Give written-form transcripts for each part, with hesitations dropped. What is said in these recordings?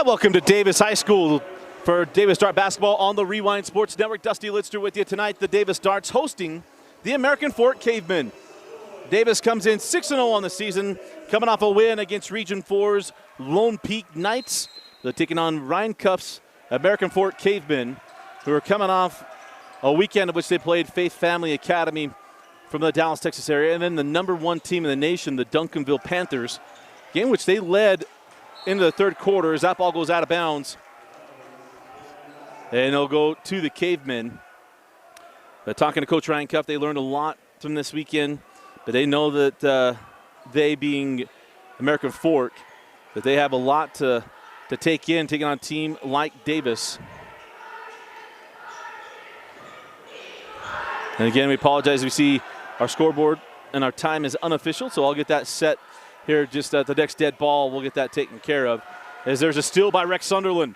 Welcome to Davis High School for Davis Dart Basketball on the Rewind Sports Network. Dusty Litster with you tonight. The Davis Darts hosting the American Fork Cavemen. Davis comes in 6-0 on the season, coming off a win against Region 4's Lone Peak Knights. They're taking on Ryan Cuff's American Fork Cavemen, who are coming off a weekend in which they played Faith Family Academy from the Dallas, Texas area, and then the #1 team in the nation, the Duncanville Panthers, game which they led into the third quarter as that ball goes out of bounds. And they'll go to the Cavemen. But talking to Coach Ryan Cuff, they learned a lot from this weekend, but they know that they being American Fork, that they have a lot to take in, taking on a team like Davis. And again, we apologize. We see our scoreboard and our time is unofficial, so I'll get that set here just at the next dead ball. We'll get that taken care of. As there's a steal by Rex Sunderland.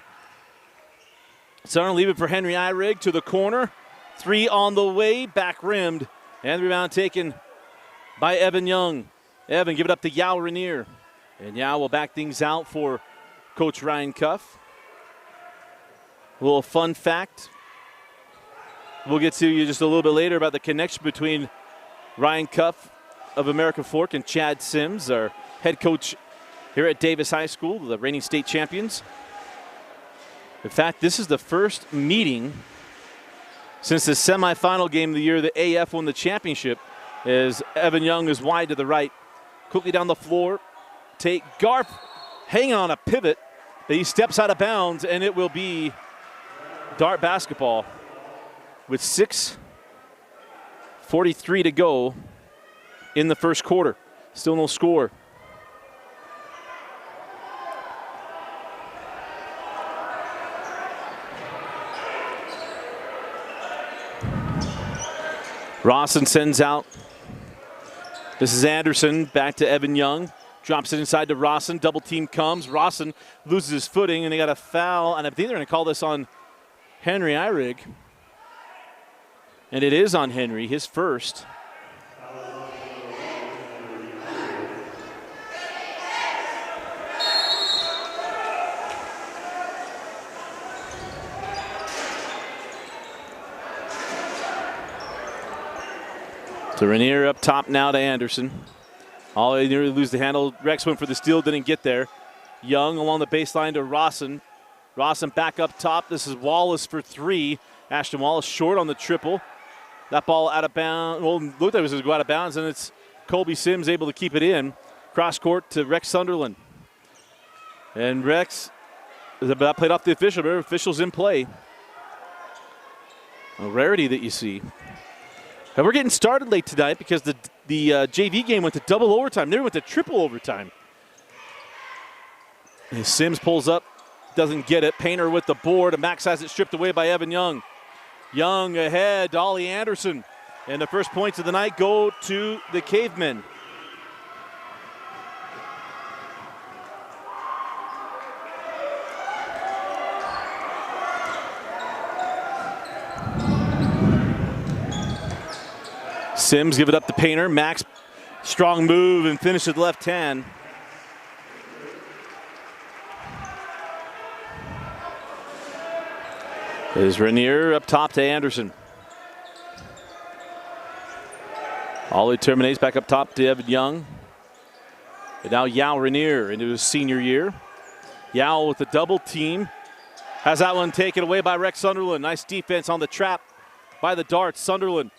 Sunderland leave it for Henry Eyrig to the corner. Three on the way, back rimmed. And the rebound taken by Evan Young. Evan give it up to Yao Rainier. And Yao will back things out for Coach Ryan Cuff. A little fun fact we'll get to you just a little bit later about the connection between Ryan Cuff of American Fork and Chad Sims, our head coach here at Davis High School, the reigning state champions. In fact, this is the first meeting since the semifinal game of the year the AF won the championship, as Evan Young is wide to the right. Quickly down the floor, take Garf hanging on a pivot. He steps out of bounds, and it will be Dart basketball with 6:43 to go in the first quarter. Still no score. Rawson sends out. This is Anderson, back to Evan Young. Drops it inside to Rawson. Double team comes. Rawson loses his footing, and they got a foul. And I think they're going to call this on Henry Eyrig. And it is on Henry, his first. So Rainier up top now to Anderson. All they nearly lose the handle. Rex went for the steal, didn't get there. Young along the baseline to Rawson. Rawson back up top. This is Wallace for three. Ashton Wallace short on the triple. That ball out of bounds. Well, looked like it was going to go out of bounds, and it's Colby Sims able to keep it in. Cross court to Rex Sunderland. And Rex, that played off the official. Remember, officials in play. A rarity that you see. And we're getting started late tonight because the JV game went to double overtime. Then went to triple overtime. And Sims pulls up, doesn't get it. Painter with the board, and Max has it stripped away by Evan Young. Young ahead, Ollie Anderson. And the first points of the night go to the Cavemen. Sims give it up to Painter. Max, strong move and finish with the left hand. Is Rainier up top to Anderson. Ollie terminates back up top to Evan Young. And now Yao Rainier into his senior year. Yao with the double team. Has that one taken away by Rex Sunderland. Nice defense on the trap by the Darts. Sunderland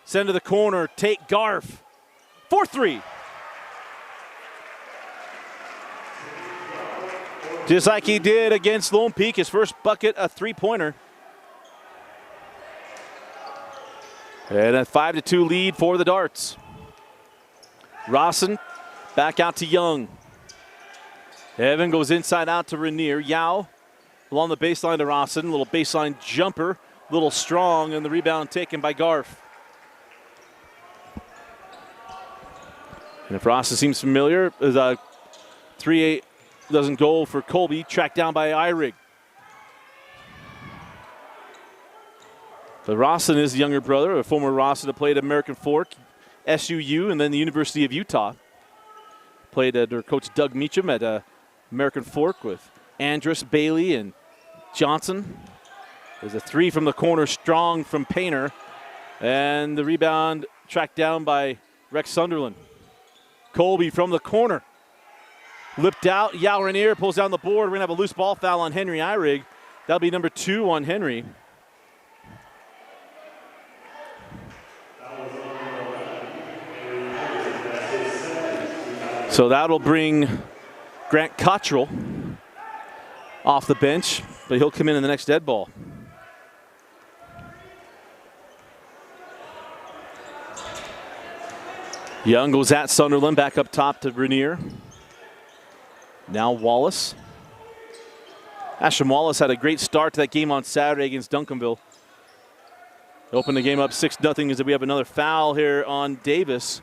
send to the corner. Take Garf. 4-3. Just like he did against Lone Peak. His first bucket, a three-pointer. And a 5-2 lead for the Darts. Rawson back out to Young. Evan goes inside out to Rainier. Yao along the baseline to Rawson. Little baseline jumper. Little strong, and the rebound taken by Garf. And if Rawson seems familiar, the 3-8 doesn't go for Colby. Tracked down by Eyrig. But Rawson is the younger brother, a former Rawson that played at American Fork, SUU, and then the University of Utah. Played under Coach Doug Meacham at American Fork with Andrus, Bailey, and Johnson. There's a three from the corner, strong from Painter. And the rebound tracked down by Rex Sunderland. Colby from the corner. Lipped out, Yao Rainier pulls down the board. We're gonna have a loose ball foul on Henry Eyrig. That'll be number 2 on Henry. So that'll bring Grant Cottrell off the bench, but he'll come in the next dead ball. Young goes at Sunderland, back up top to Rainier. Now Wallace. Ashton Wallace had a great start to that game on Saturday against Duncanville. Opened the game up 6-0 as we have another foul here on Davis.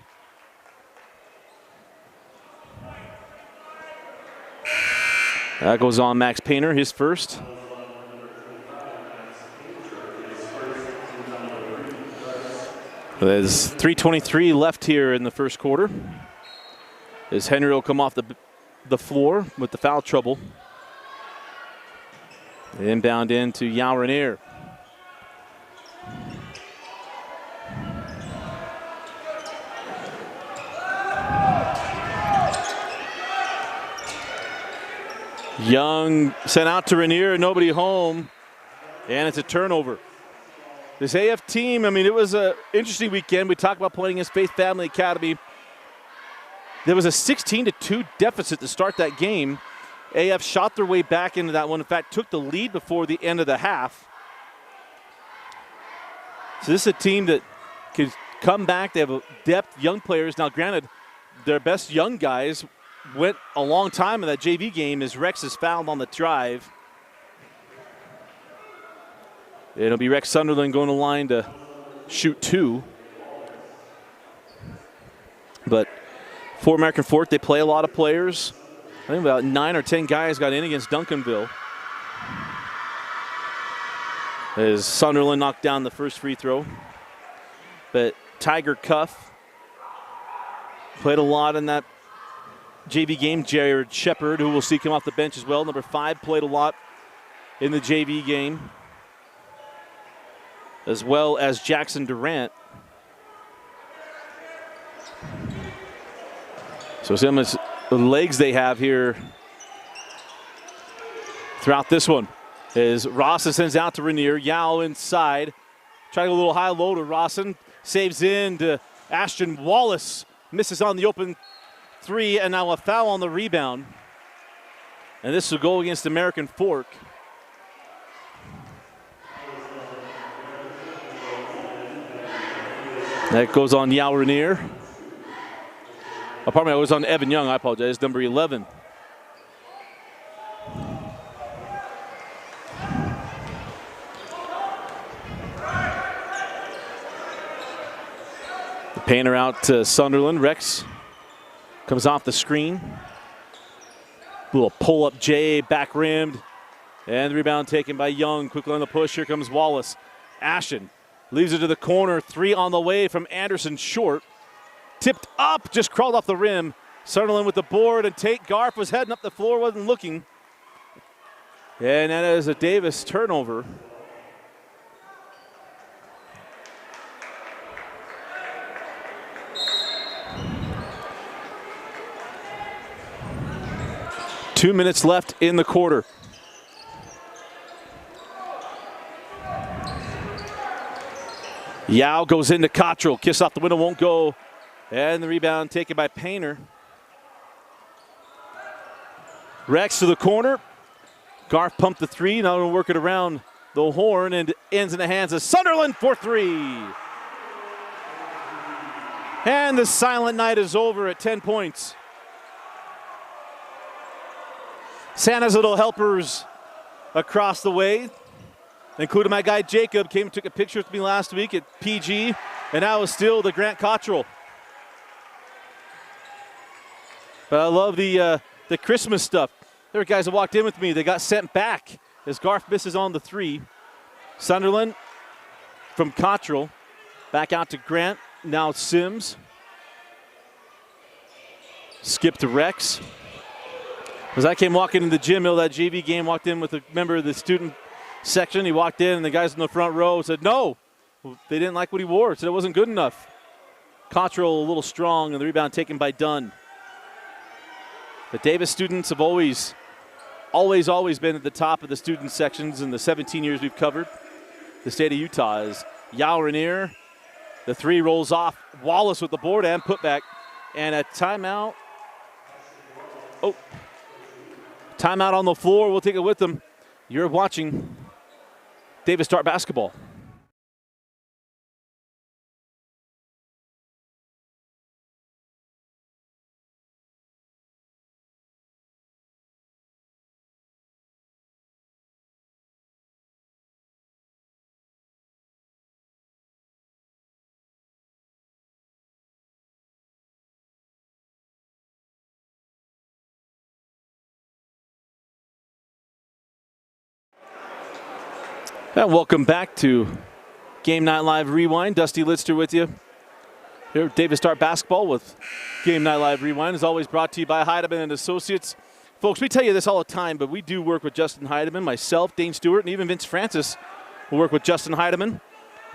That goes on Max Painter, his first. There's 3:23 left here in the first quarter. As Henry will come off the floor with the foul trouble. Inbound into Yao Rainier. Young sent out to Rainier, nobody home, and it's a turnover. This AF team, I mean, it was an interesting weekend. We talked about playing against Faith Family Academy. There was a 16-2 deficit to start that game. AF shot their way back into that one. In fact, took the lead before the end of the half. So this is a team that could come back. They have a depth, young players. Now, granted, their best young guys went a long time in that JV game as Rex is fouled on the drive. It'll be Rex Sunderland going to line to shoot 2. But for American Fork, they play a lot of players. I think about 9 or 10 guys got in against Duncanville. As Sunderland knocked down the first free throw. But Tiger Cuff played a lot in that JV game. Jared Shepard, who we'll see come off the bench as well, number 5, played a lot in the JV game. As well as Jackson Durant. So see how much legs they have here throughout this one. As Rawson sends out to Rainier, Yao inside. Trying to go a little high-low to Rawson. Saves in to Ashton Wallace. Misses on the open 3, and now a foul on the rebound. And this will go against American Fork. That goes on Yao Rainier. Oh, pardon me, it was on Evan Young, I apologize, number 11. The Painter out to Sunderland. Rex comes off the screen. Little pull-up J, back rimmed. And the rebound taken by Young. Quickly on the push, here comes Wallace. Ashton leaves it to the corner. 3 on the way from Anderson, short. Tipped up, just crawled off the rim. Sunderland with the board, and Tate Garf was heading up the floor, wasn't looking. And that is a Davis turnover. Two minutes left in the quarter. Yao goes into Cottrell. Kiss off the window, won't go. And the rebound taken by Painter. Rex to the corner. Garf pumped the 3. Now we'll work it around the horn and ends in the hands of Sunderland for 3. And the silent night is over at 10 points. Santa's little helpers across the way, including my guy Jacob, came and took a picture with me last week at PG, and now is still the Grant Cottrell. But I love the Christmas stuff. There were guys that walked in with me. They got sent back as Garf misses on the 3. Sunderland from Cottrell. Back out to Grant. Now Sims. Skip to Rex. As I came walking in the gym, that JV game, walked in with a member of the student section. He walked in, and the guys in the front row said, no, they didn't like what he wore. Said it wasn't good enough. Cottrell a little strong, and the rebound taken by Dunn. The Davis students have always been at the top of the student sections in the 17 years we've covered the state of Utah. As Yao Rainier, the three rolls off. Wallace with the board and putback. And a timeout. Oh, timeout on the floor. We'll take it with them. You're watching Davis Dart basketball. And welcome back to Game Night Live Rewind. Dusty Litster with you here at Davis Dart Basketball with Game Night Live Rewind. Is always brought to you by Heidemann and Associates. Folks, we tell you this all the time, but we do work with Justin Heidemann, myself, Dane Stewart, and even Vince Francis will work with Justin Heidemann.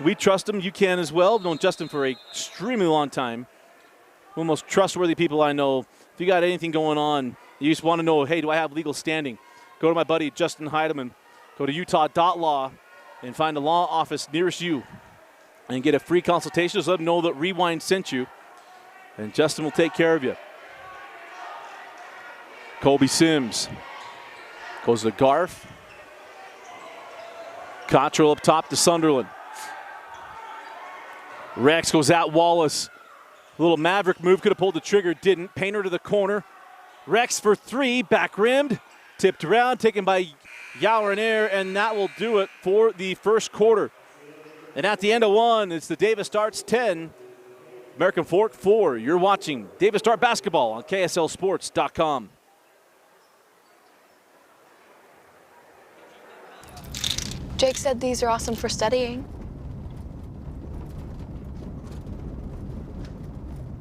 We trust him. You can as well. I've known Justin for an extremely long time. One of the most trustworthy people I know. If you got anything going on, you just want to know, hey, do I have legal standing? Go to my buddy Justin Heidemann. Go to utah.law. And find a law office nearest you and get a free consultation. Just let them know that Rewind sent you, and Justin will take care of you. Colby Sims goes to Garf. Cottrell up top to Sunderland. Rex goes at Wallace. A little maverick move, could have pulled the trigger, didn't. Painter to the corner. Rex for three, back rimmed, tipped around, taken by Yao Rainier, and that will do it for the first quarter. And at the end of one, it's the Davis Darts 10, American Fork 4. You're watching Davis Dart Basketball on KSLSports.com. Jake said these are awesome for studying.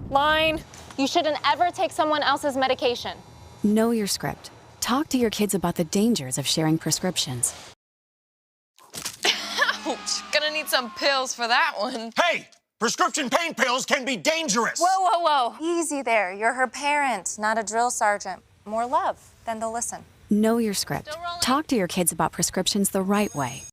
Line. You shouldn't ever take someone else's medication. Know your script. Talk to your kids about the dangers of sharing prescriptions. Ouch! Gonna need some pills for that one. Hey! Prescription pain pills can be dangerous! Whoa, whoa, whoa. Easy there. You're her parent, not a drill sergeant. More love, then they'll listen. Know your script. Talk to your kids about prescriptions the right way.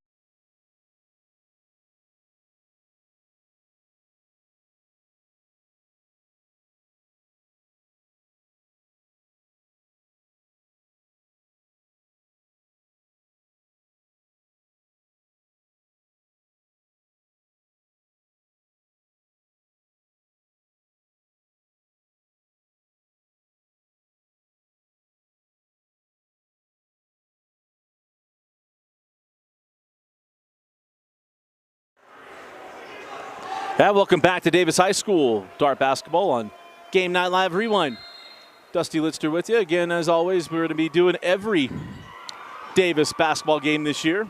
And welcome back to Davis High School Dart Basketball on Game Night Live Rewind. Dusty Litster with you. Again, as always, we're going to be doing every Davis basketball game this year.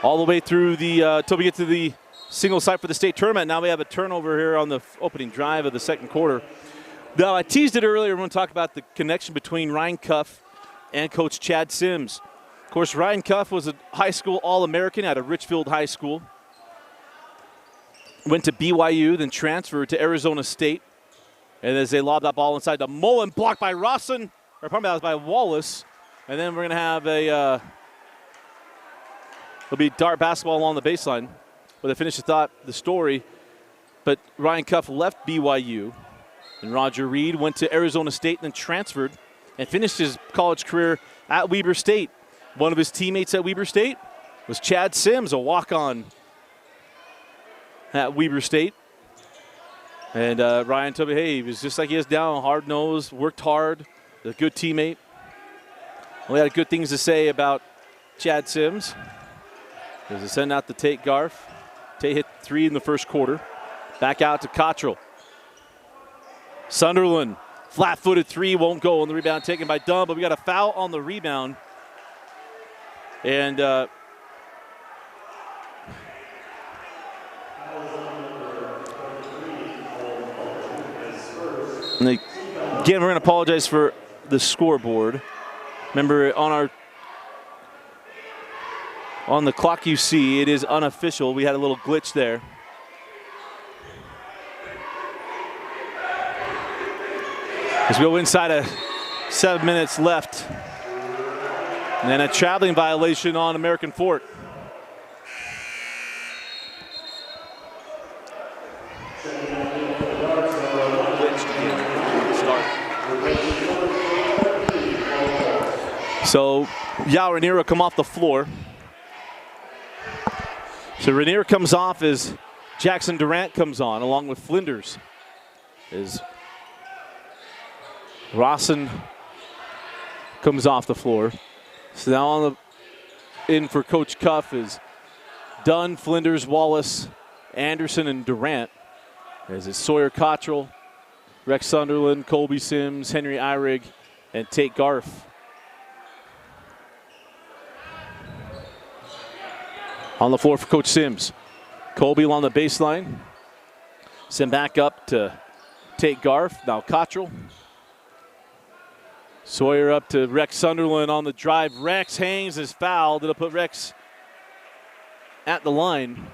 All the way through the, till we get to the single site for the state tournament. Now we have a turnover here on the opening drive of the second quarter. Now, I teased it earlier. We're going to talk about the connection between Ryan Cuff and Coach Chad Sims. Of course, Ryan Cuff was a high school All-American out of Richfield High School. Went to BYU, then transferred to Arizona State. And as they lob that ball inside to Mullen, blocked by Rawson, or probably that was by Wallace. And then we're going to have a, it'll be Dart basketball along the baseline. But to finish the story, but Ryan Cuff left BYU. And Roger Reed went to Arizona State, then transferred and finished his college career at Weber State. One of his teammates at Weber State was Chad Sims, a walk-on at Weber State. And Ryan told me, hey, he was just like he is now, hard-nosed, worked hard, a good teammate. We had good things to say about Chad Sims. As they send out to Tate Garf. Tate hit three in the first quarter. Back out to Cottrell. Sunderland, flat-footed three, won't go on the rebound taken by Dunn, but we got a foul on the rebound. And they Again, we're going to apologize for the scoreboard. Remember, on the clock you see, it is unofficial. We had a little glitch there. As we go inside of 7 minutes left. And then a traveling violation on American Fork. So Yao Rainier will come off the floor. So Rainier comes off as Jackson Durant comes on, along with Flinders. As Rawson comes off the floor. So now in for Coach Cuff is Dunn, Flinders, Wallace, Anderson, and Durant. As it's Sawyer Cottrell, Rex Sunderland, Colby Sims, Henry Eyrig, and Tate Garf. On the floor for Coach Sims. Colby along the baseline. Send back up to Tate Garf. Now Cottrell. Sawyer up to Rex Sunderland on the drive. Rex hangs, is fouled. It'll put Rex at the line.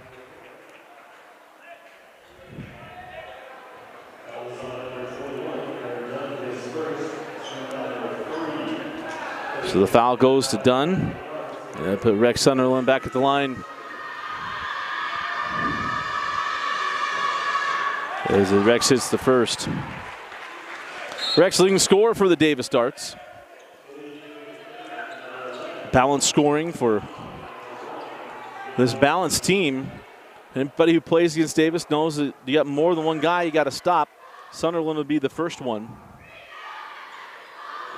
So the foul goes to Dunn. And put Rex Sunderland back at the line. As Rex hits the first. Rex leading scorer for the Davis Darts. Balanced scoring for this balanced team. Anybody who plays against Davis knows that you got more than one guy you got to stop. Sunderland would be the first one.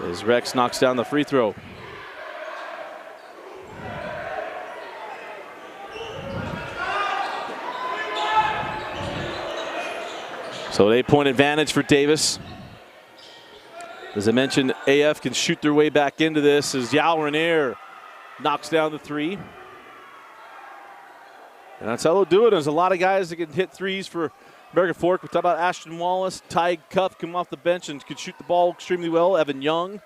As Rex knocks down the free throw. So an 8-point advantage for Davis. As I mentioned, AF can shoot their way back into this as Yao Rainier knocks down the three. And that's how they'll do it. There's a lot of guys that can hit threes for American Fork. We talked about Ashton Wallace, Ty Cuff come off the bench and could shoot the ball extremely well. Evan Young.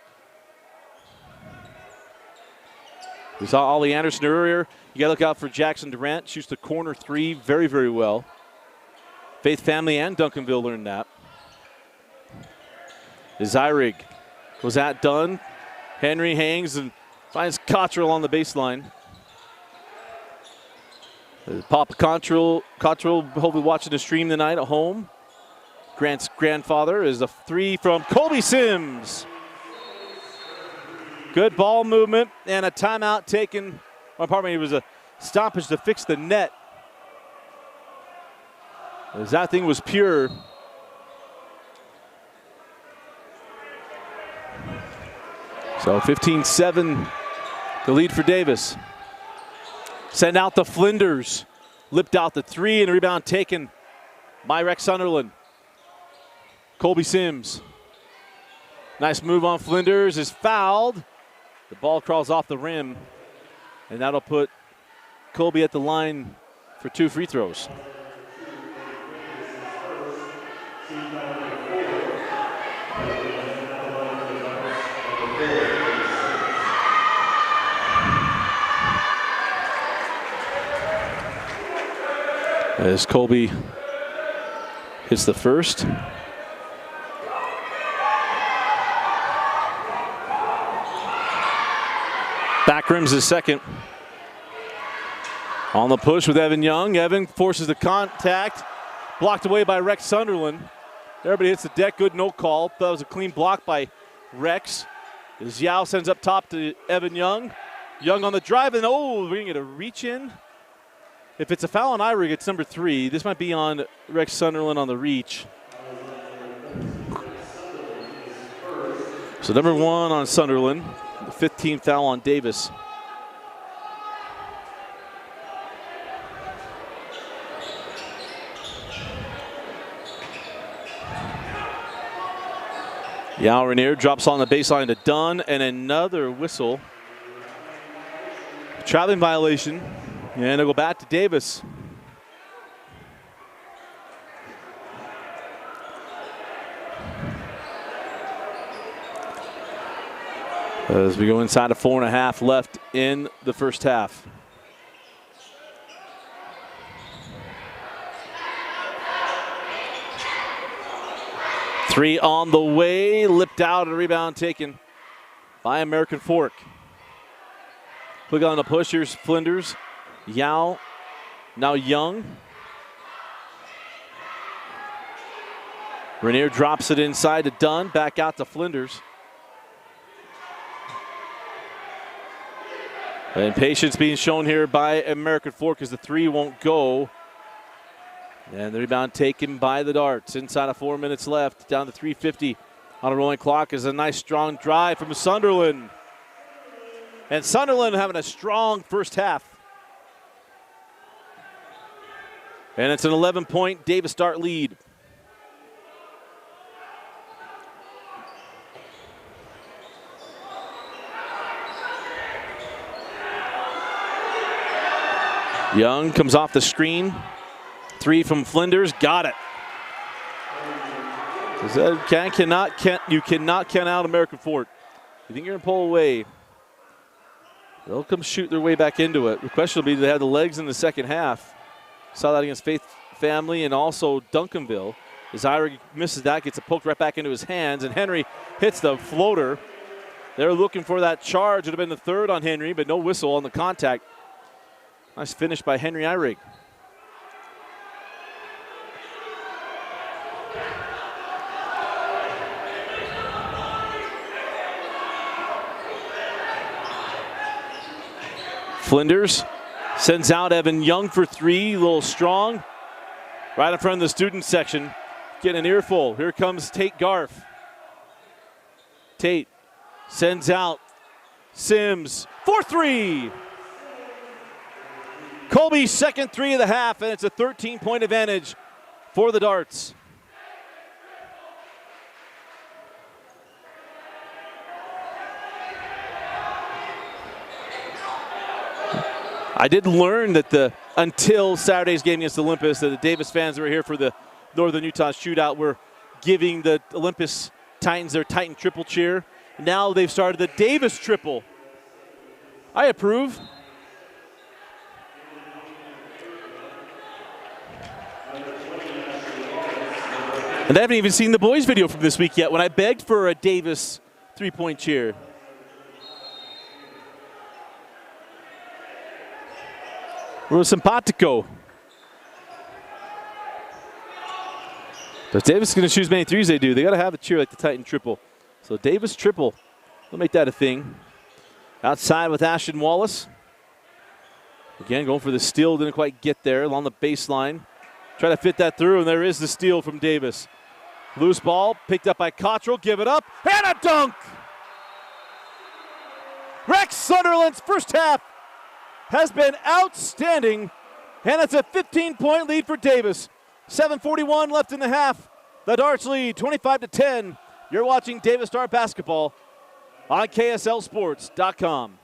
We saw Ollie Anderson earlier. You got to look out for Jackson Durant. Shoots the corner three very, very well. Faith Family and Duncanville learned that. Zyrig was that done. Henry hangs and finds Cottrell on the baseline. Papa Cottrell hopefully watching the stream tonight at home. Grant's grandfather is a three from Colby Sims. Good ball movement and a timeout taken. Well, pardon me, it was a stoppage to fix the net. As that thing was pure. So 15-7, the lead for Davis. Send out the Flinders. Lipped out the three and a rebound taken by Rex Sunderland. Colby Sims. Nice move on Flinders, is fouled. The ball crawls off the rim, and that'll put Colby at the line for 2 free throws. As Colby hits the first. Back rims his second. On the push with Evan Young. Evan forces the contact. Blocked away by Rex Sunderland. Everybody hits the deck. Good no call. That was a clean block by Rex. As Yao sends up top to Evan Young. Young on the drive, and we're going to get a reach in. If it's a foul on Eyrig, it's number 3. This might be on Rex Sunderland on the reach. So number 1 on Sunderland. The 15th foul on Davis. Yao Rainier drops on the baseline to Dunn, and another whistle. Traveling violation. And it'll go back to Davis. As we go inside of 4.5 left in the first half. Three on the way, lipped out, a rebound taken by American Fork. Quick on the push, here's Flinders. Yao, now Young. Rainier drops it inside to Dunn, back out to Flinders. And patience being shown here by American Fork as the three won't go. And the rebound taken by the Darts. Inside of 4 minutes left, down to 3:50 on a rolling clock is a nice strong drive from Sunderland. And Sunderland having a strong first half. And it's an 11-point Davis Dart lead. Young comes off the screen. Three from Flinders, got it. You cannot count out American Fork. You think you're gonna pull away, they'll come shoot their way back into it. The question will be, do they have the legs in the second half? Saw that against Faith Family and also Duncanville. As Ira misses that, gets a poke right back into his hands, and Henry hits the floater. They're looking for that charge. It would have been the third on Henry, but no whistle on the contact. Nice finish by Henry Eyrig. Flinders sends out Evan Young for three, a little strong. Right in front of the student section, getting an earful. Here comes Tate Garf. Tate sends out Sims for three. Colby's second three of the half, and it's a 13-point advantage for the Darts. I did learn that until Saturday's game against Olympus, that the Davis fans that were here for the Northern Utah shootout were giving the Olympus Titans their Titan triple cheer. Now they've started the Davis triple. I approve. And I haven't even seen the boys' video from this week yet when I begged for a Davis three-point cheer. Real simpatico. But if Davis is going to shoot as many threes they do, they got to have a cheer like the Titan triple. So Davis triple, we'll make that a thing. Outside with Ashton Wallace. Again, going for the steal, didn't quite get there along the baseline. Try to fit that through, and there is the steal from Davis. Loose ball, picked up by Cottrell, give it up, and a dunk! Rex Sunderland's first half has been outstanding, and it's a 15-point lead for Davis. 7:41 left in the half. The Darts lead 25-10. You're watching Davis Dart basketball on KSLSports.com.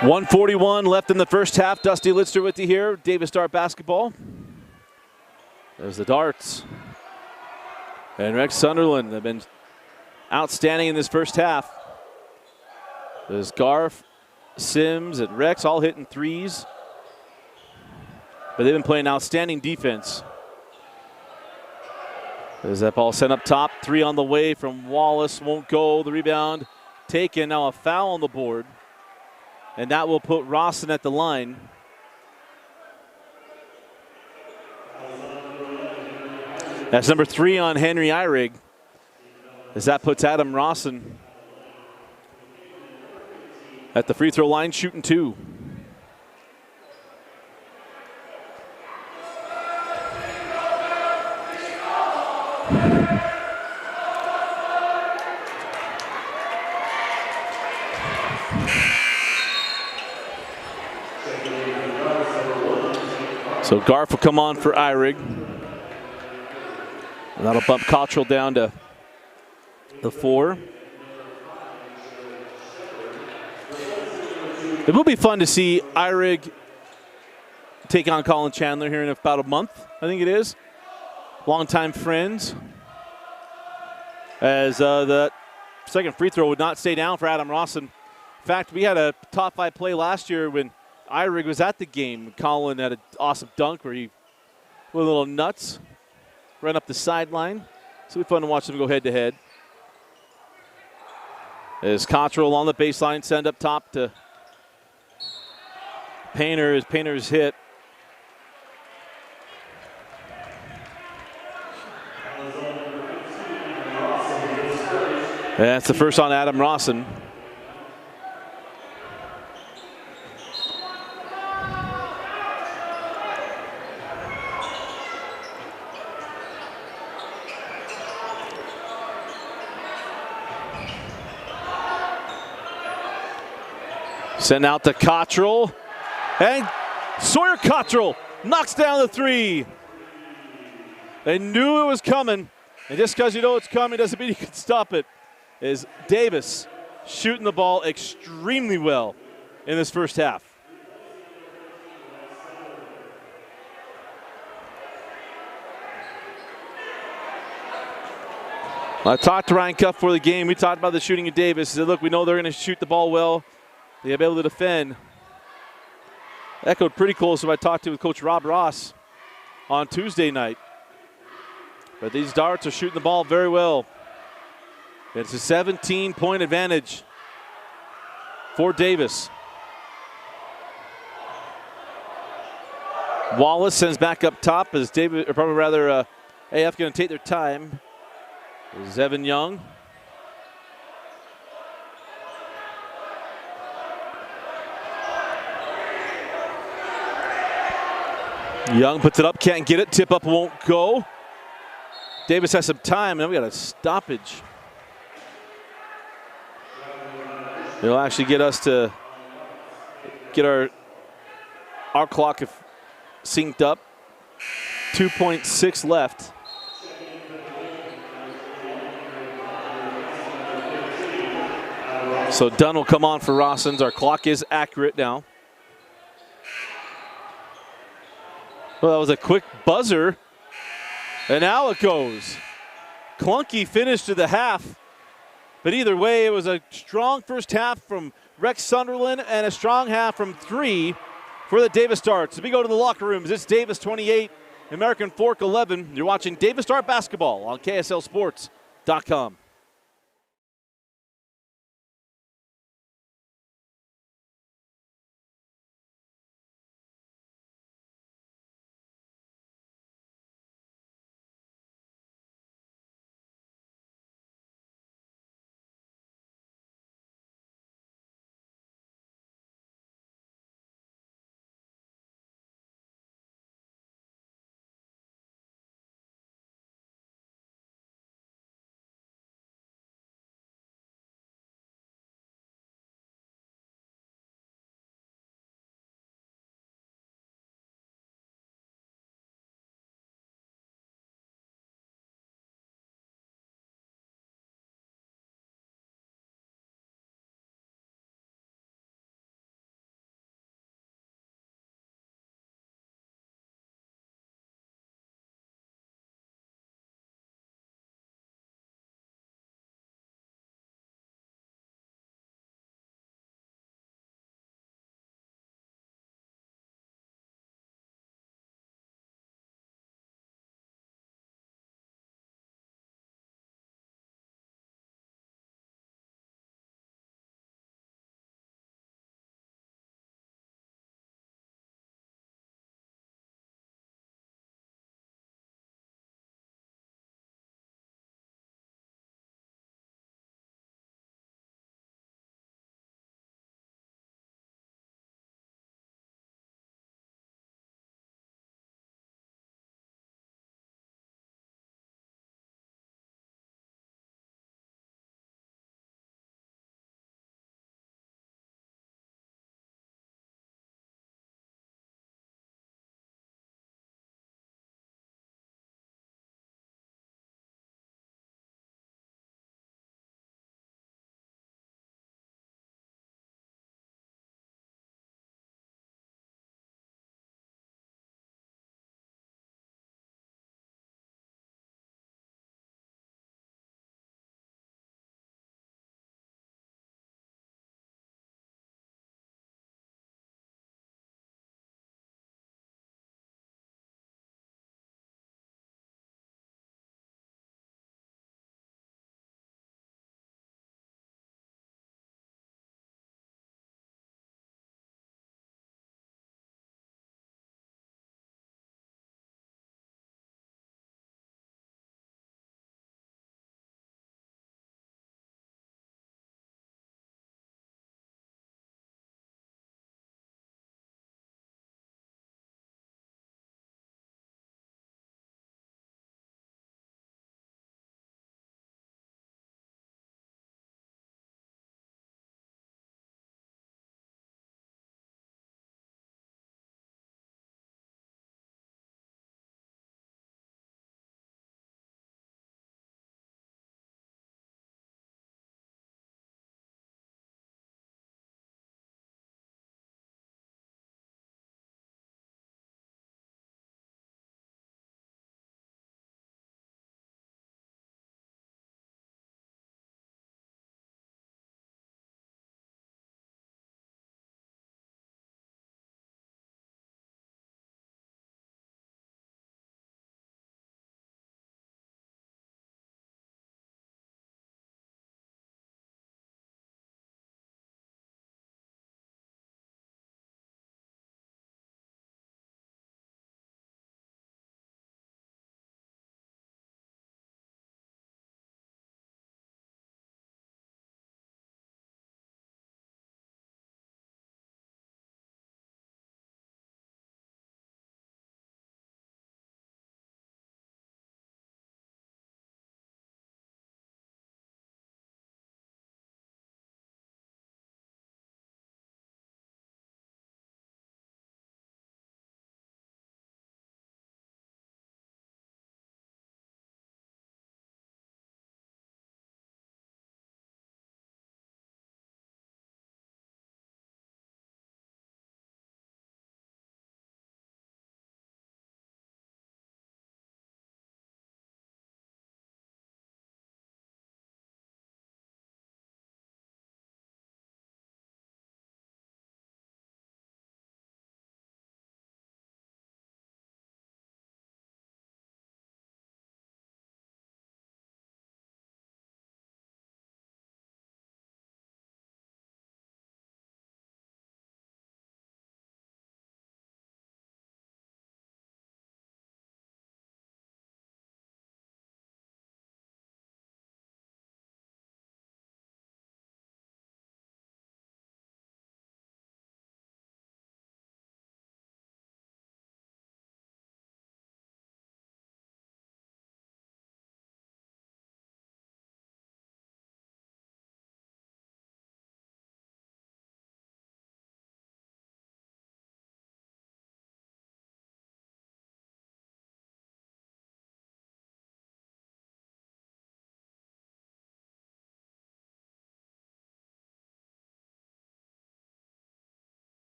.141 left in the first half. Dusty Litster with you here. Davis Dart basketball. There's the Darts. And Rex Sunderland have been outstanding in this first half. There's Garf, Sims, and Rex all hitting threes. but they've been playing outstanding defense. As that ball sent up top, 3 on the way from Wallace, won't go. The rebound taken, now a foul on the board. And that will put Rawson at the line. That's number 3 on Henry Eyrig. As that puts Adam Rawson at the free throw line, shooting 2. So Garf will come on for Eyrig. And that'll bump Cottrell down to the 4. It will be fun to see Eyrig take on Colin Chandler here in about a month, I think it is. Longtime friends. As the second free throw would not stay down for Adam Rawson. In fact, we had a top 5 play last year when Eyrig was at the game. Colin had an awesome dunk where he went a little nuts, ran up the sideline. So it'll be fun to watch them go head to head. As Cottrell on the baseline, send up top to Painter as Painter's hit. And that's the first on Adam Rawson. Sent out to Cottrell. And Sawyer Cottrell knocks down the 3. They knew it was coming. And just because you know it's coming doesn't mean you can stop it. Is Davis shooting the ball extremely well in this first half. I talked to Ryan Cuff for the game. We talked about the shooting of Davis. He said, look, we know they're going to shoot the ball well. They'll be able to defend. Echoed pretty close to what I talked to with Coach Rob Ross on Tuesday night. But these Darts are shooting the ball very well. It's a 17-point advantage for Davis. Wallace sends back up top as David, or probably rather AF going to take their time. There's Evan Young. Young puts it up, can't get it. Tip up won't go. Davis has some time, and we got a stoppage. It'll actually get us to get our clock synced up. 2.6 left. So Dunn will come on for Rawson's. Our clock is accurate now. Well, that was a quick buzzer. And now it goes. Clunky finish to the half. But either way, it was a strong first half from Rex Sunderland and a strong half from 3 for the Davis Darts. As we go to the locker rooms, it's Davis 28, American Fork 11. You're watching Davis Dart basketball on KSLSports.com.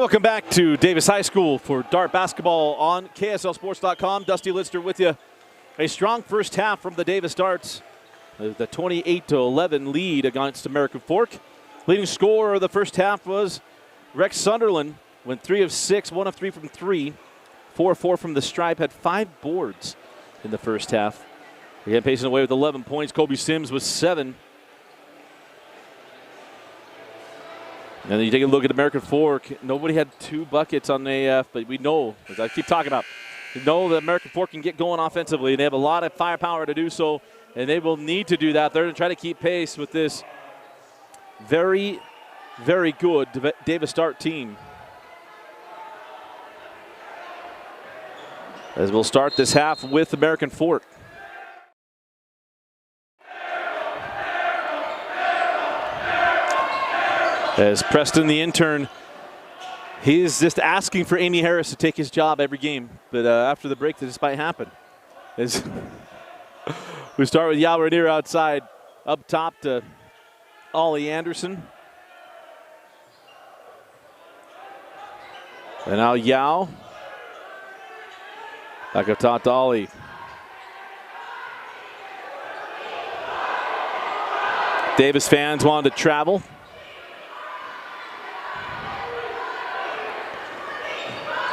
Welcome back to Davis High School for Dart Basketball on KSLSports.com. Dusty Lister with you. A strong first half from the Davis Darts. The 28-11 lead against American Fork. Leading scorer of the first half was Rex Sunderland. Went 3 of 6, 1 of 3 from 3. 4-4 from the stripe. Had 5 boards in the first half. Again, pacing away with 11 points. Kobe Sims with 7. And then you take a look at American Fork. Nobody had 2 buckets on the AF, but we know, as I keep talking about, we know that American Fork can get going offensively. They have a lot of firepower to do so, and they will need to do that. They're going to try to keep pace with this very, very good Davis Dart team. As we'll start this half with American Fork. As Preston, the intern, he's just asking for Amy Harris to take his job every game. But after the break, this might happen. As we start with Yao Rainier outside, up top to Ollie Anderson. And now Yao. Back up top to Ollie. Davis fans wanted to travel.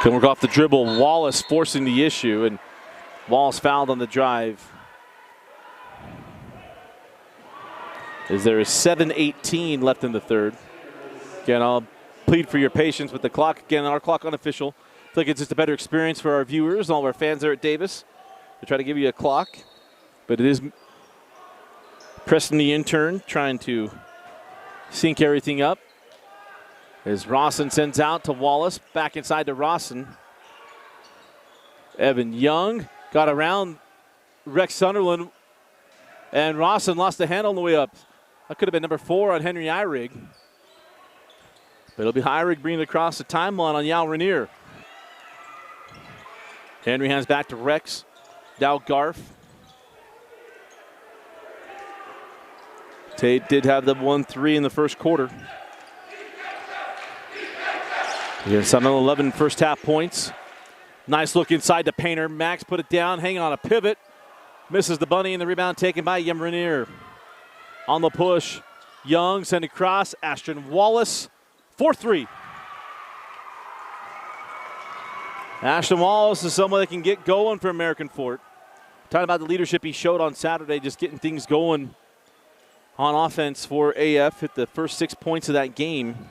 Can work off the dribble. Wallace forcing the issue, and Wallace fouled on the drive. As there is 7:18 left in the third. Again, I'll plead for your patience with the clock. Again, our clock unofficial. I feel like it's just a better experience for our viewers and all of our fans there at Davis. We try to give you a clock, but it is Preston, the intern, trying to sync everything up. As Rawson sends out to Wallace, back inside to Rawson. Evan Young got around Rex Sunderland, and Rawson lost the handle on the way up. That could have been number 4 on Henry Eyrig. But it'll be Eyrig bringing it across the timeline on Yao Rainier. Henry hands back to Rex. Dow Garf. Tate did have the 1-3 in the first quarter. Again, 7-11 first half points. Nice look inside to Painter. Max put it down, hanging on a pivot. Misses the bunny, and the rebound taken by Yam Rainier. On the push, Young sent across. Ashton Wallace, 4-3. Ashton Wallace is someone that can get going for American Fork. Talking about the leadership he showed on Saturday, just getting things going on offense for AF. Hit the first 6 points of that game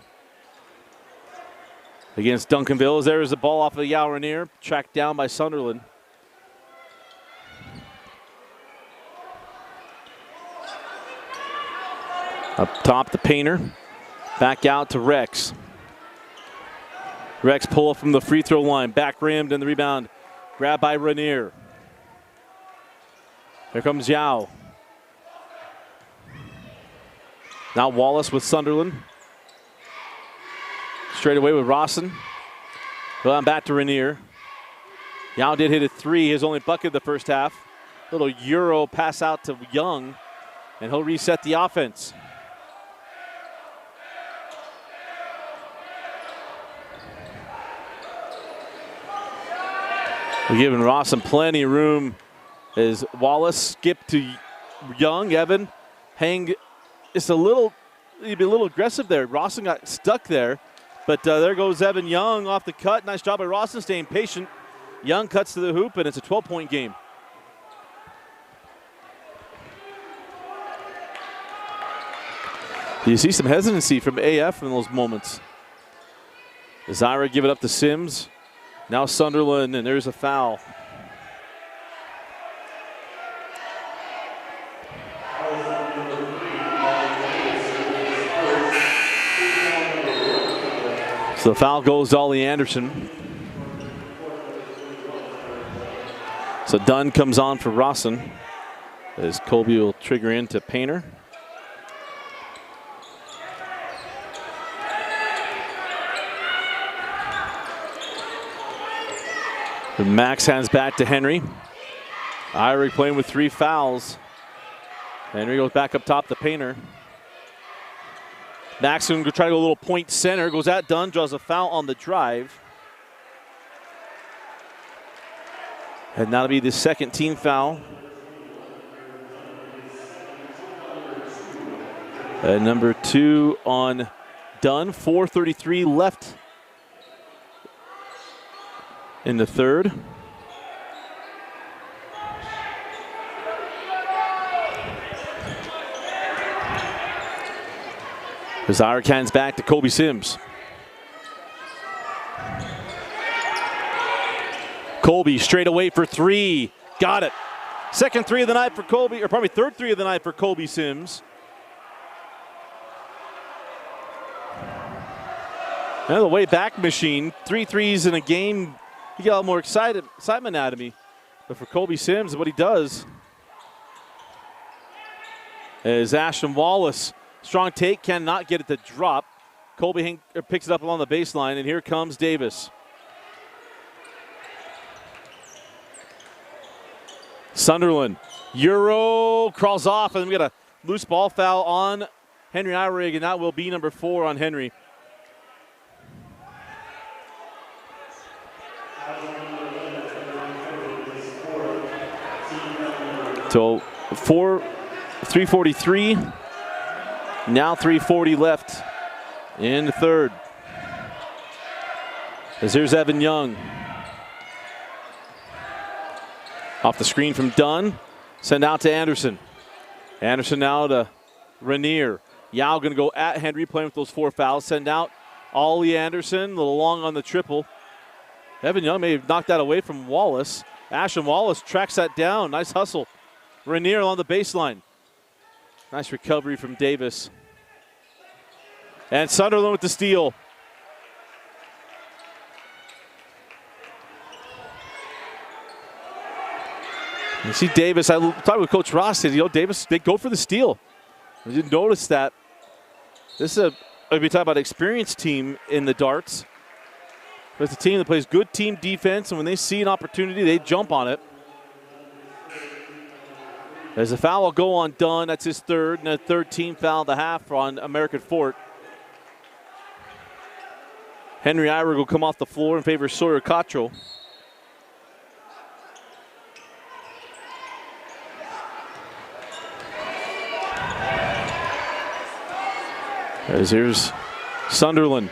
against Duncanville. As there is the ball off of Yao Rainier, tracked down by Sunderland. Up top, the Painter. Back out to Rex. Rex pull up from the free throw line. Back rimmed, and the rebound grabbed by Rainier. Here comes Yao. Now Wallace with Sunderland. Straight away with Rawson. Well, back to Rainier. Yao did hit a 3, his only bucket of the first half. Little Euro pass out to Young, and he'll reset the offense. We're giving Rawson plenty of room as Wallace skipped to Young. Evan hang just a little, he'd be a little aggressive there. Rawson got stuck there. But there goes Evan Young off the cut. Nice job by Rawson staying patient. Young cuts to the hoop, and it's a 12-point game. You see some hesitancy from AF in those moments. Zaira give it up to Sims. Now Sunderland, and there's a foul. So the foul goes to Ollie Anderson. So Dunn comes on for Rawson as Colby will trigger into Painter. And Max hands back to Henry. Eyrig playing with 3 fouls. Henry goes back up top to Painter. Max going to try to go a little point center. Goes at Dunn, draws a foul on the drive. And that'll be the second team foul. And number 2 on Dunn. 4:33 left in the third. As Hurricanes back to Colby Sims. Colby straight away for 3. Got it. Second 3 of the night for Colby, or probably third 3 of the night for Colby Sims. Now the way back machine, 3 threes in a game. He got a lot more excitement out of me. But for Colby Sims, what he does is Ashton Wallace. Strong take, cannot get it to drop. Colby picks it up along the baseline, and here comes Davis. Sunderland, Euro, crawls off, and we got a loose ball foul on Henry Eyrig, and that will be number 4 on Henry. So 3:43. Now 3:40 left in the third. As here's Evan Young. Off the screen from Dunn. Send out to Anderson. Anderson now to Rainier. Yao going to go at Henry, playing with those 4 fouls. Send out Ollie Anderson, a little long on the triple. Evan Young may have knocked that away from Wallace. Ashton Wallace tracks that down. Nice hustle. Rainier on the baseline. Nice recovery from Davis. And Sunderland with the steal. You see Davis, I talked with Coach Ross, said, Davis, they go for the steal. I didn't notice that. This is we talk about experienced team in the darts. But it's a team that plays good team defense, and when they see an opportunity, they jump on it. As a foul will go on Dunn, that's his third, and a third team foul of the half on American Fort. Henry Eyrig will come off the floor in favor of Sawyer Cottrell. As here's Sunderland.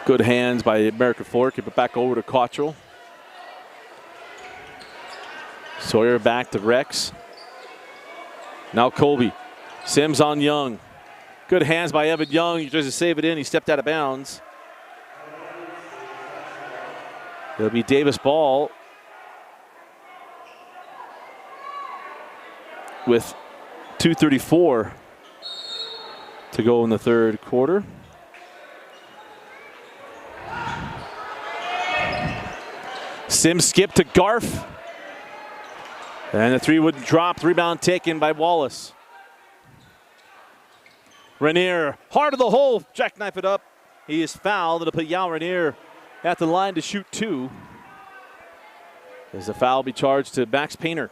Good hands by American Fort. Keep it back over to Cottrell. Sawyer back to Rex. Now Colby. Sims on Young. Good hands by Evan Young. He tries to save it in. He stepped out of bounds. It'll be Davis ball with 2:34 to go in the third quarter. Sims skip to Garf. And the 3 wouldn't drop. Rebound taken by Wallace. Rainier, hard of the hole, jackknife it up. He is fouled. It'll put Yao Rainier at the line to shoot 2. As the foul will be charged to Max Painter.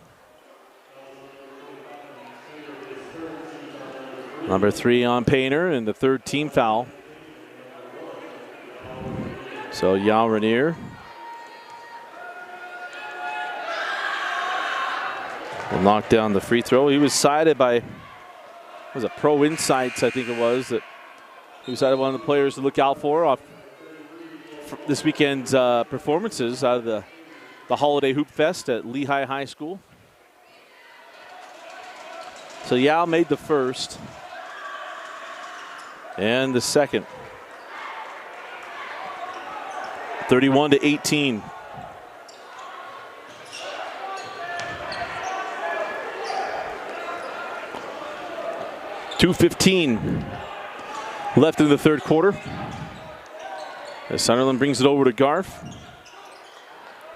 Number 3 on Painter, and the third team foul. So Yao Rainier will knock down the free throw. He was cited by, was it Pro Insights, I think it was, that he was cited one of the players to look out for off this weekend's performances out of the Holiday Hoop Fest at Lehigh High School. So Yao made the first and the second. 31-18. .2:15 left in the third quarter. As Sunderland brings it over to Garf.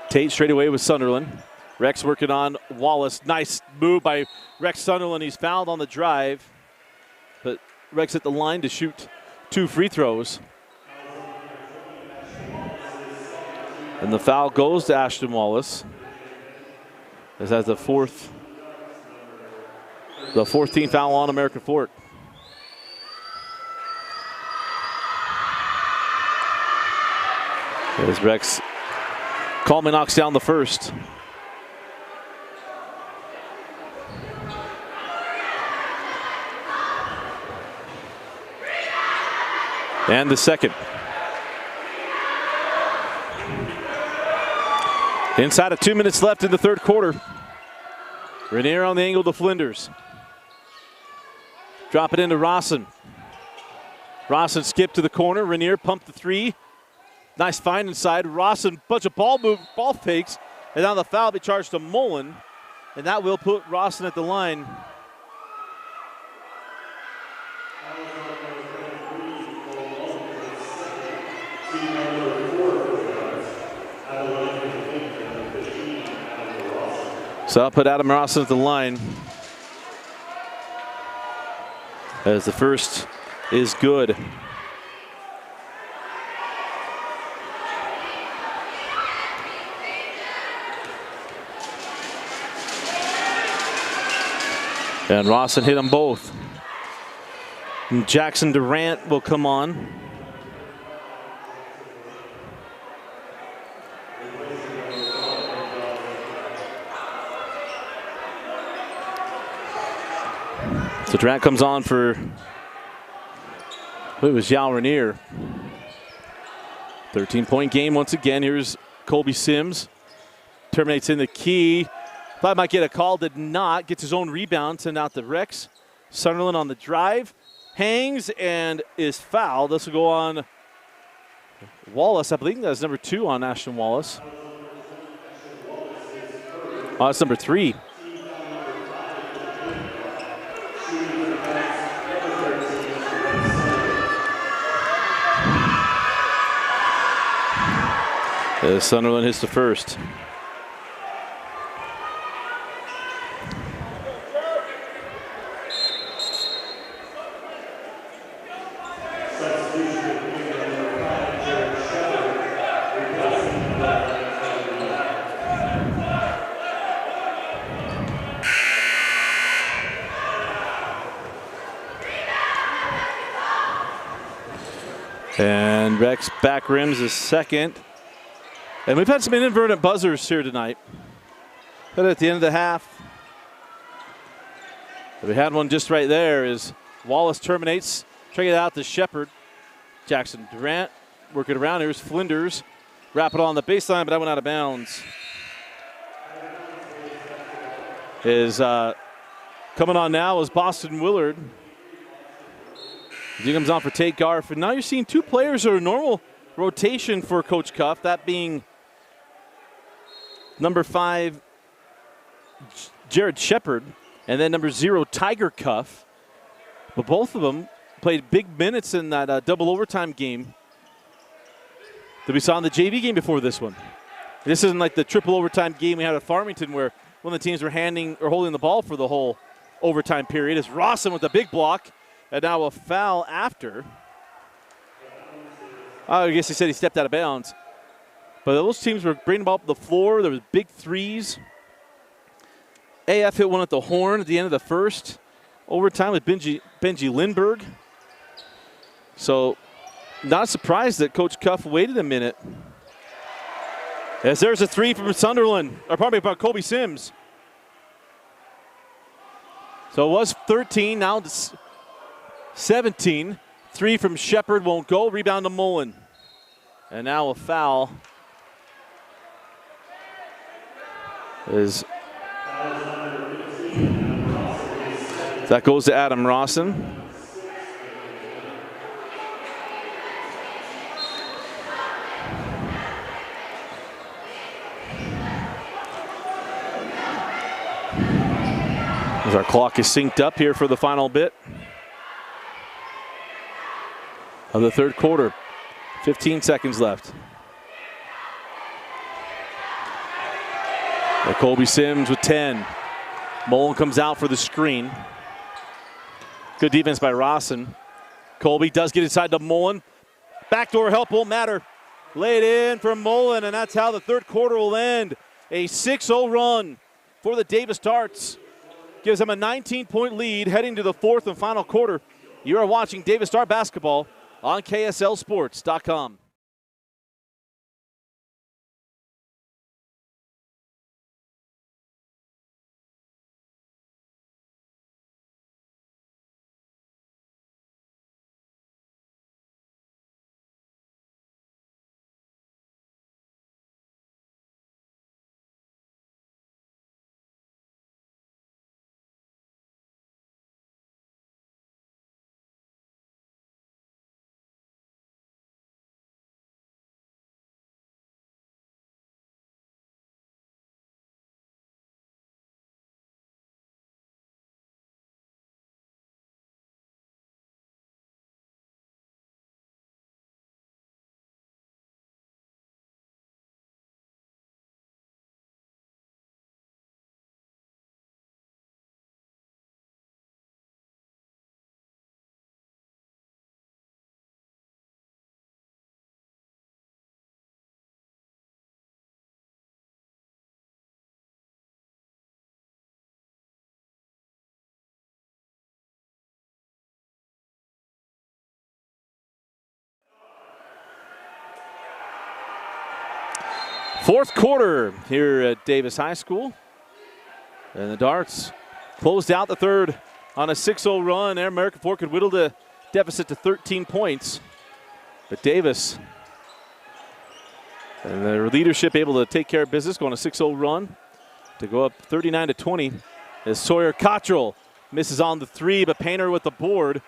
Tate straight away with Sunderland. Rex working on Wallace. Nice move by Rex Sunderland. He's fouled on the drive, but Rex at the line to shoot 2 free throws. And the foul goes to Ashton Wallace. As that's the fourth team foul on American Fort. As Rex calmly knocks down the first. And the second. Inside of 2 minutes left in the third quarter. Rainier on the angle to Flinders. Drop it into Rawson. Rawson skipped to the corner. Rainier pumped the three. Nice find inside. Rawson, bunch of ball fakes. And now the foul will be charged to Mullen. And that will put Rawson at the line. So I'll put Adam Rawson at the line. As the first is good. And Rawson hit them both. And Jackson Durant will come on. So Durant comes on for, it was Yao Rainier. 13-point game once again. Here's Colby Sims. Terminates in the key. Thought might get a call, did not. Gets his own rebound, send out the Rex. Sunderland on the drive. Hangs and is fouled. This will go on Wallace. I believe that's number 2 on Ashton Wallace. Oh, that's number 3. Sunderland hits the first. And Rex back rims is second. And we've had some inadvertent buzzers here tonight. But at the end of the half, we had one just right there as Wallace terminates. Trying it out to Shepard. Jackson Durant working around. Here's Flinders. Wrap it on the baseline, but that went out of bounds. Coming on now is Boston Willard. He comes on for Tate Garf. And now you're seeing 2 players that are normal rotation for Coach Cuff, that being number 5, Jared Shepard, and then number 0, Tiger Cuff. But both of them played big minutes in that double overtime game that we saw in the JV game before this one. This isn't like the triple overtime game we had at Farmington where one of the teams were holding the ball for the whole overtime period. It's Rawson with a big block, and now a foul after. I guess he said he stepped out of bounds. But those teams were bringing the ball up the floor. There was big threes. AF hit one at the horn at the end of the first overtime with Benji Lindbergh. So not surprised that Coach Cuff waited a minute. As there's a 3 from Sunderland, or probably about Colby Sims. So it was 13, now it's 17. 3 from Shepard won't go. Rebound to Mullen. And now a foul. That goes to Adam Rawson. As our clock is synced up here for the final bit of the third quarter. 15 seconds left. Colby Sims with 10. Mullen comes out for the screen. Good defense by Rawson. Colby does get inside to Mullen. Backdoor help won't matter. Laid in from Mullen, and that's how the third quarter will end. A 6-0 run for the Davis Darts. Gives them a 19-point lead heading to the fourth and final quarter. You are watching Davis Dart basketball on KSLSports.com. Fourth quarter here at Davis High School. And the Darts closed out the third on a 6-0 run. There, American Fork could whittle the deficit to 13 points. But Davis and their leadership able to take care of business, going a 6-0 run to go up 39-20 as Sawyer Cottrell misses on the three, but Painter with the board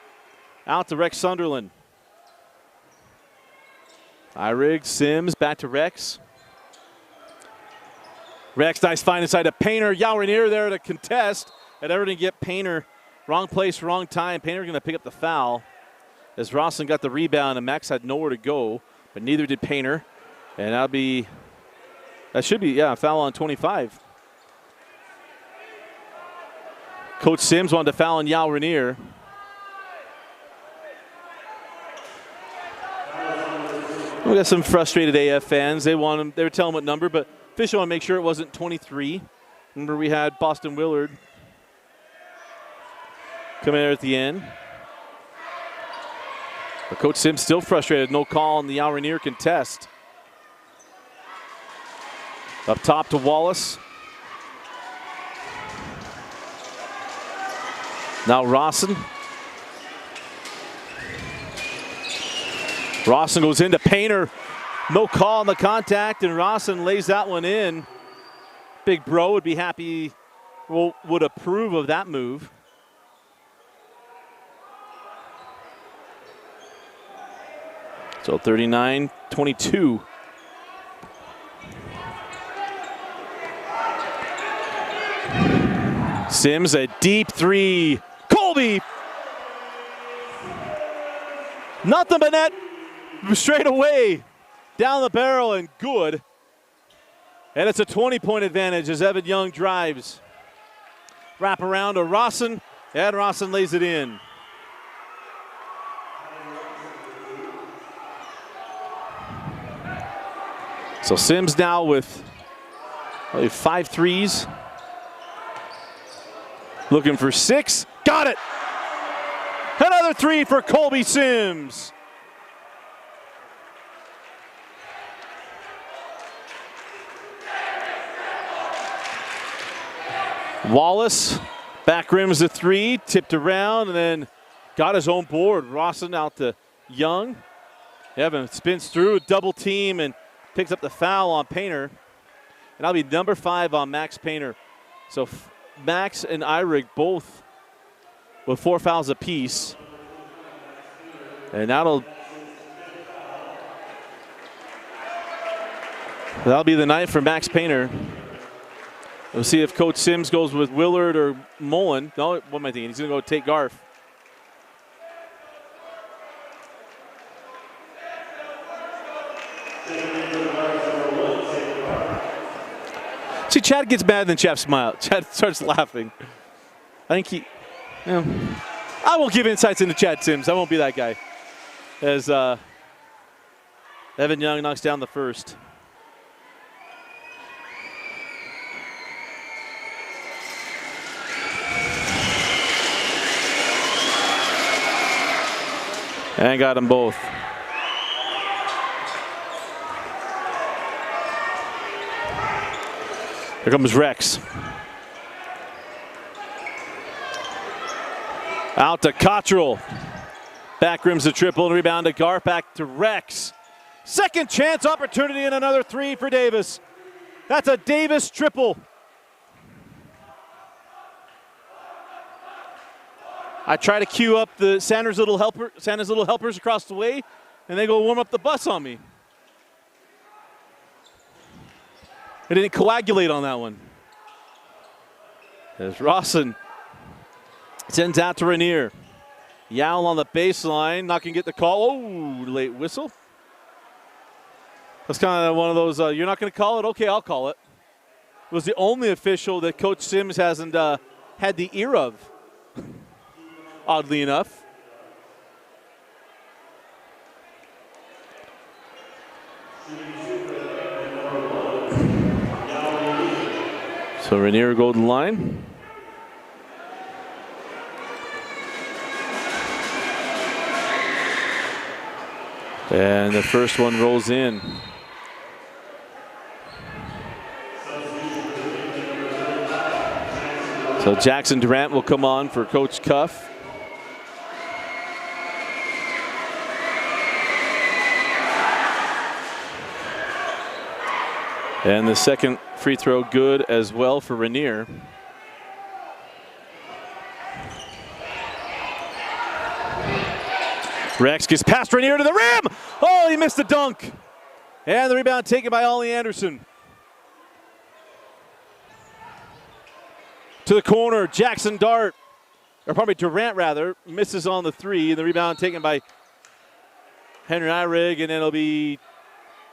out to Rex Sunderland. Eyrig, Sims, back to Rex. Rex, nice find inside to Painter. Yao Rainier there to contest. And everything get Painter. Wrong place, wrong time. Painter going to pick up the foul as Rosslyn got the rebound and Max had nowhere to go, but neither did Painter. And that should be, a foul on 25. Coach Sims wanted to foul on Yao Rainier. We got some frustrated AF fans. They were telling them what number, but official want to make sure it wasn't 23. Remember, we had Boston Willard come in there at the end. But Coach Sims still frustrated. No call on the Yao Rainier contest. Up top to Wallace. Now Rawson. Rawson goes into Painter. No call on the contact, and Rawson lays that one in. Big Bro would be happy, would approve of that move. So 39-22. Sims, a deep three. Colby! Nothing but net straight away. Down the barrel and good. And it's a 20-point advantage as Evan Young drives. Wrap around to Rawson, and Rawson lays it in. So Sims now with 5 threes. Looking for 6. Got it! Another 3 for Colby Sims. Wallace, back rims the 3, tipped around, and then got his own board. Rawson out to Young. Evan spins through, double team, and picks up the foul on Painter. And that'll be number 5 on Max Painter. So Max and Eyrig both with 4 fouls apiece. And that'll be the night for Max Painter. We'll see if Coach Sims goes with Willard or Mullen. No, what am I thinking? He's going to go take Garf. See, Chad gets mad and then Chad smiles. Chad starts laughing. I think I won't give insights into Chad Sims. I won't be that guy. As Evan Young knocks down the first. And got them both. Here comes Rex. Out to Cottrell. Back rims the triple and rebound to Garf. Back to Rex. Second chance opportunity and another 3 for Davis. That's a Davis triple. I try to cue up the Santa's Little Helpers across the way, and they go warm up the bus on me. I didn't coagulate on that one. As Rawson sends out to Rainier. Yowell on the baseline, not going to get the call. Oh, late whistle. That's kind of one of those, you're not going to call it? Okay, I'll call it. It was the only official that Coach Sims hasn't had the ear of, oddly enough. So Rainier go to the line. And the first one rolls in. So Jackson Durant will come on for Coach Cuff. And the second free throw good as well for Rainier. Rex gets past Rainier to the rim. Oh, he missed the dunk. And the rebound taken by Ollie Anderson. To the corner, Jackson Durant rather, misses on the three. And the rebound taken by Henry Eyrig, and it'll be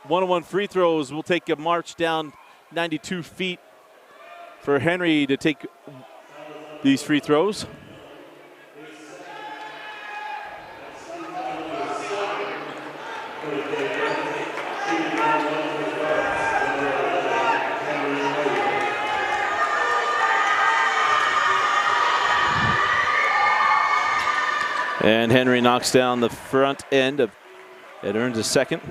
one-on-one free throws. We'll take a march down 92 feet for Henry to take these free throws. And Henry knocks down the front end of it, earns a second.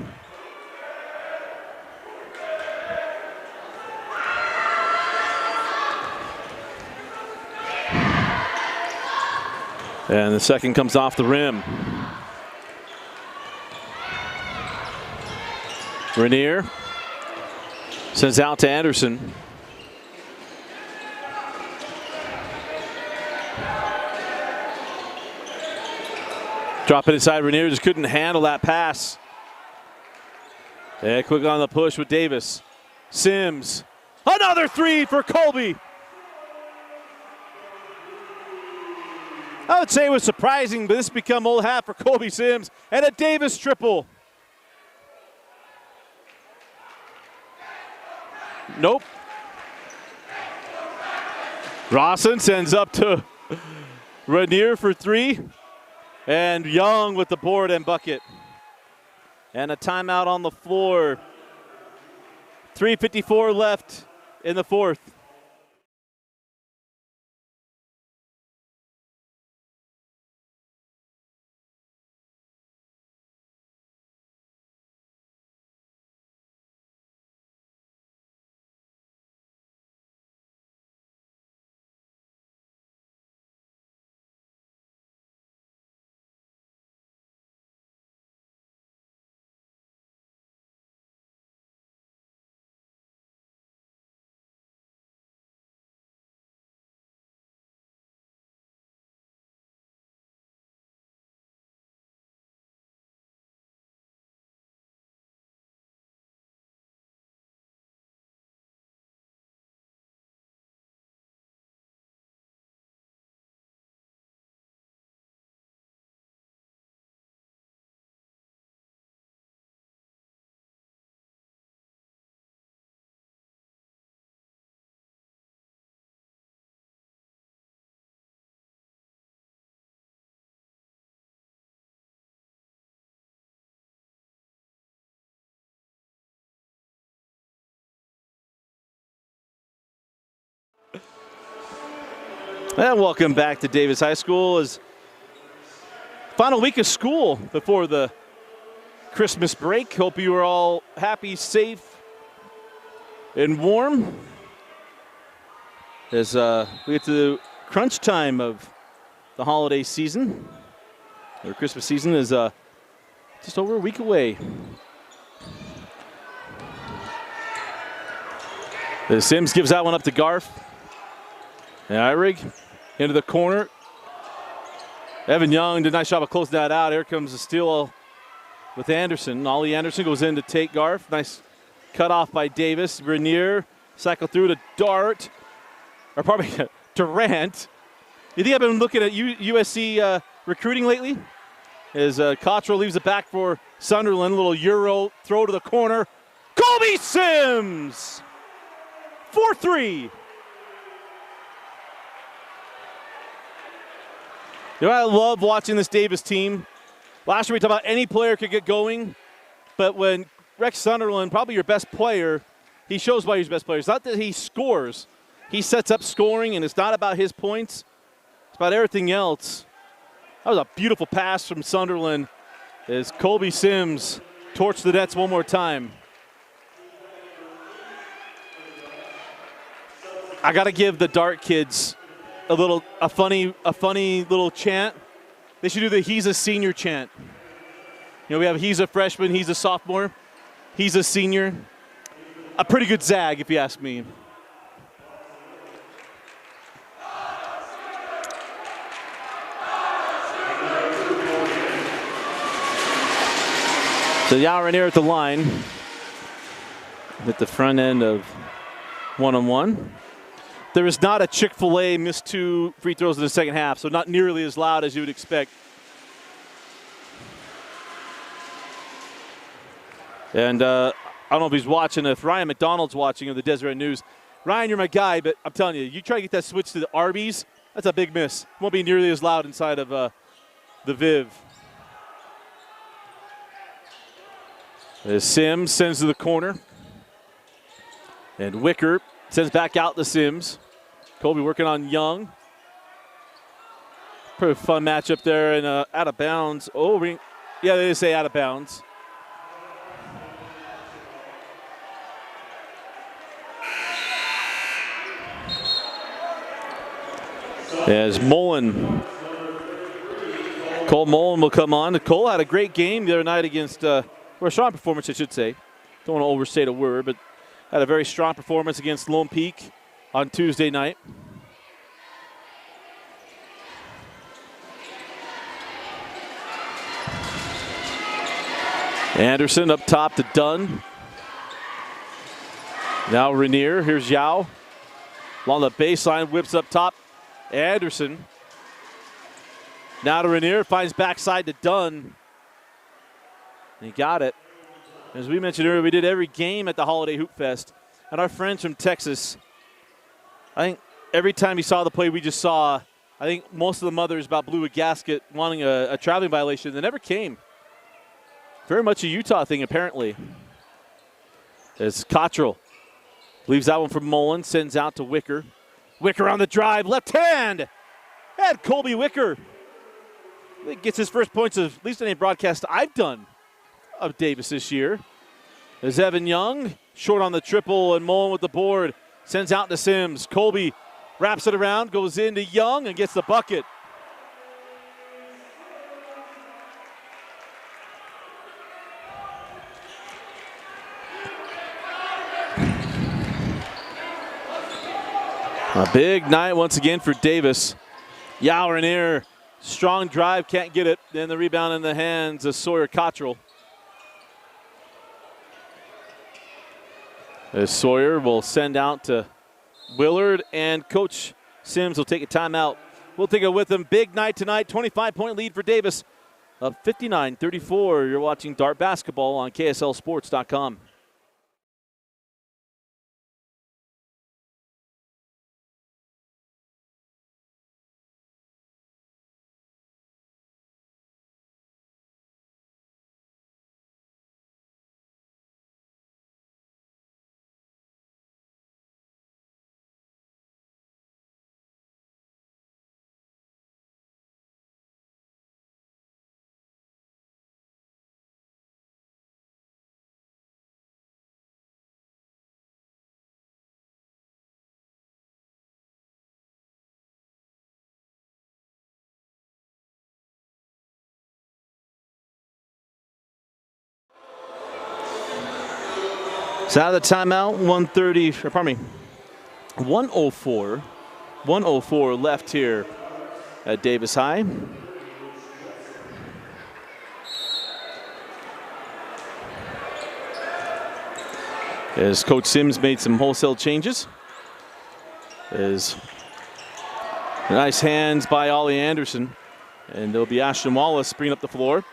And the second comes off the rim. Rainier sends out to Anderson. Drop it inside. Rainier just couldn't handle that pass. And quick on the push with Davis. Sims. Another three for Colby. I would say it was surprising, but this become old hat for Colby Sims. And a Davis triple. Nope. Rawson sends up to Rainier for three. And Young with the board and bucket. And a timeout on the floor. 3:54 left in the fourth. And welcome back to Davis High School. As final week of school before the Christmas break. Hope you are all happy, safe, and warm. As we get to the crunch time of the holiday season. Or Christmas season is just over a week away. The Sims gives that one up to Garf. And Eyrig into the corner. Evan Young did a nice job of closing that out. Here comes the steal with Anderson. Ollie Anderson goes in to take Garf. Nice cut off by Davis. Rainier cycle through to Dart. Or probably Durant. You think I've been looking at USC recruiting lately? As Cottrell leaves it back for Sunderland. A little Euro throw to the corner. Colby Sims! 4-3. You know, I love watching this Davis team. Last year we talked about any player could get going, but when Rex Sunderland, probably your best player, he shows why he's the best player. It's not that he scores. He sets up scoring, and it's not about his points. It's about everything else. That was a beautiful pass from Sunderland as Colby Sims torched the nets one more time. I got to give the Dart kids a funny little chant. They should do the "He's a senior" chant. You know, we have "He's a freshman," "He's a sophomore," "He's a senior." A pretty good zag, if you ask me. So Yao Rainier at the line at the front end of one-on-one. There is not a Chick-fil-A missed 2 free throws in the second half, so not nearly as loud as you would expect. And I don't know if he's watching, if Ryan McDonald's watching of the Deseret News. Ryan, you're my guy, but I'm telling you, you try to get that switch to the Arby's, that's a big miss. Won't be nearly as loud inside of the Viv. As Sims sends to the corner. And Wicker sends back out to Sims. Colby working on Young. Pretty fun matchup there and out of bounds. Oh, yeah, they did say out of bounds. As Mullen, Cole Mullen will come on. Cole had a great game the other night against, or a strong performance, I should say. Don't want to overstate a word, but had a very strong performance against Lone Peak on Tuesday night. Anderson up top to Dunn. Now Rainier, here's Yao. Along the baseline, whips up top. Anderson. Now to Rainier, finds backside to Dunn. He got it. As we mentioned earlier, we did every game at the Holiday Hoop Fest. And our friends from Texas, I think every time you saw the play we just saw, I think most of the mothers about blew a gasket wanting a traveling violation that never came. Very much a Utah thing, apparently. As Cottrell leaves that one for Mullen, sends out to Wicker. Wicker on the drive, left hand. And Colby Wicker gets his first points of at least any broadcast I've done of Davis this year. As Evan Young, short on the triple, and Mullen with the board, sends out to Sims. Colby wraps it around, goes into Young, and gets the bucket. A big night once again for Davis. Yao Rainier, strong drive, can't get it. Then the rebound in the hands of Sawyer Cottrell. As Sawyer will send out to Willard, and Coach Sims will take a timeout. We'll take it with him. Big night tonight, 25-point lead for Davis. Up 59-34. You're watching Dart Basketball on KSLSports.com. So out of the timeout, 104 left here at Davis High. As Coach Sims made some wholesale changes. As nice hands by Ollie Anderson. And there'll be Ashton Wallace bringing up the floor.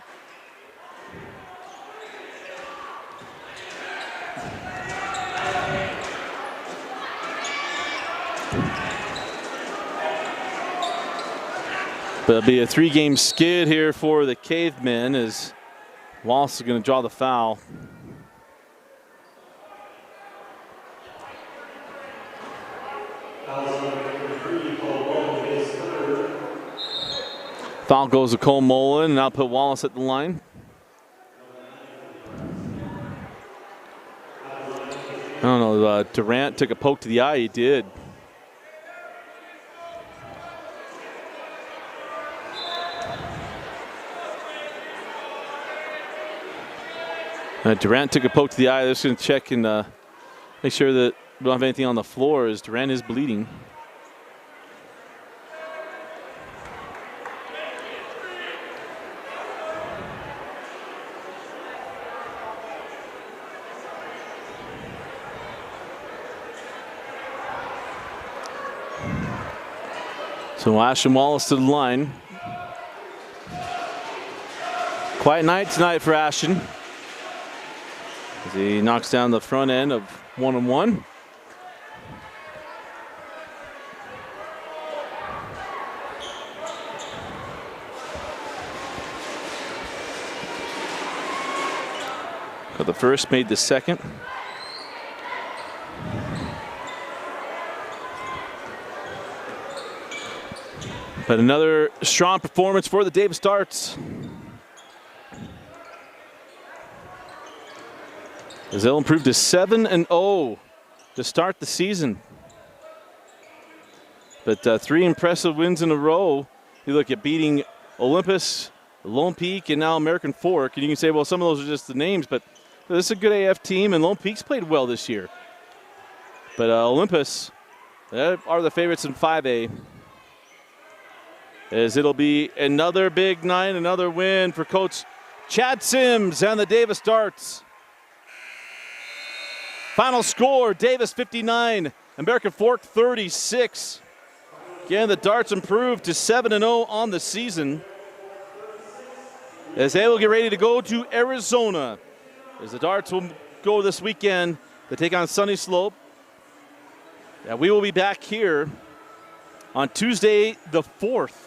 There'll be a 3-game skid here for the Cavemen as Wallace is going to draw the foul. Foul goes to Cole Mullen, and I'll put Wallace at the line. I don't know, Durant took a poke to the eye, he did. Durant took a poke to the eye. They're just going to check and make sure that we don't have anything on the floor as Durant is bleeding. So Ashton Wallace to the line. Quiet night tonight for Ashton, as he knocks down the front end of 1-on-1. Got the first, made the second. But another strong performance for the Davis Darts, as they'll improve to 7-0 to start the season. But 3 impressive wins in a row. You look at beating Olympus, Lone Peak, and now American Fork, and you can say, well, some of those are just the names, but this is a good AF team, and Lone Peak's played well this year. But Olympus, they are the favorites in 5A. As it'll be another big night, another win for Coach Chad Sims and the Davis Darts. Final score, Davis 59, American Fork 36. Again, the Darts improved to 7-0 on the season, as they will get ready to go to Arizona, as the Darts will go this weekend to take on Sunny Slope. And we will be back here on Tuesday the 4th.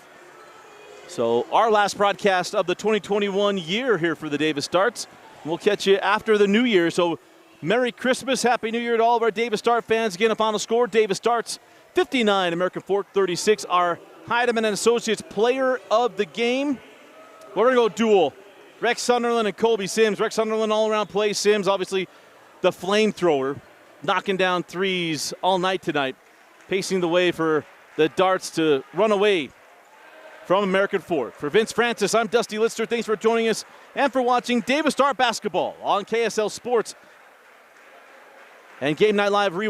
So our last broadcast of the 2021 year here for the Davis Darts. We'll catch you after the new year. So Merry Christmas, Happy New Year to all of our Davis Dart fans. Again, a final score, Davis Darts 59, American Fork 36. Our Heidemann and Associates player of the game. We're going to go duel. Rex Sunderland and Colby Sims. Rex Sunderland all-around play. Sims, obviously the flamethrower, knocking down threes all night tonight, pacing the way for the Darts to run away from American Fork. For Vince Francis, I'm Dusty Lister. Thanks for joining us and for watching Davis Dart Basketball on KSL Sports and Game Night Live Rewind.